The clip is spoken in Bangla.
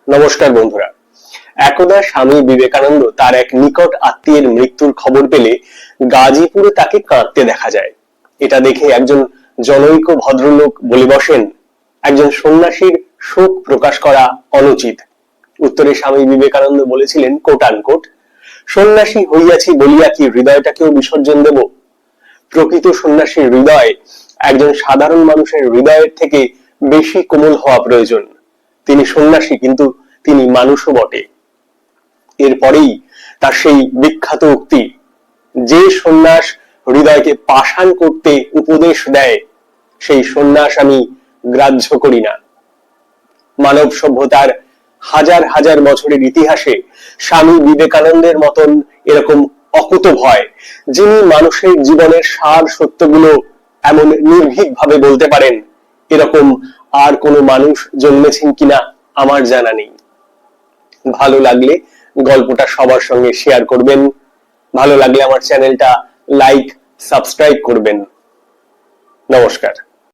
নমস্কার বন্ধুরা। একদা স্বামী বিবেকানন্দ তার এক নিকট আত্মীয়ের মৃত্যুর খবর পেলে গাজীপুরে তাকে কাঁদতে দেখা যায়। এটা দেখে একজন জনৈক ভদ্রলোক বলে বসেন, একজন সন্ন্যাসীর শোক প্রকাশ করা অনুচিত। উত্তরে স্বামী বিবেকানন্দ বলেছিলেন, কোট আনকোট, সন্ন্যাসী হইয়াছি বলিয়া কি হৃদয়টাকেও বিসর্জন দেব? প্রকৃত সন্ন্যাসীর হৃদয় একজন সাধারণ মানুষের হৃদয়ের থেকে বেশি কোমল হওয়া প্রয়োজন। তিনি সন্ন্যাসী, কিন্তু তিনি মানুষও বটে। এরপরেই তার সেই বিখ্যাত উক্তি, যে সন্ন্যাস হৃদয়কে পাষাণ করতে উপদেশ দেয় সেই সন্ন্যাস আমি গ্রাহ্য করি না। মানব সভ্যতার হাজার হাজার বছরের ইতিহাসে স্বামী বিবেকানন্দের মতন এরকম অকুতভয়, যিনি মানুষের জীবনের সার সত্যগুলো এমন নির্ভীকভাবে বলতে পারেন, এরকম আর কোনো মানুষ জন্মেছেন কিনা আমার জানা নেই। ভালো লাগলে গল্পটা সবার সঙ্গে শেয়ার করবেন। ভালো লাগলে আমার চ্যানেলটা লাইক, সাবস্ক্রাইব করবেন। নমস্কার।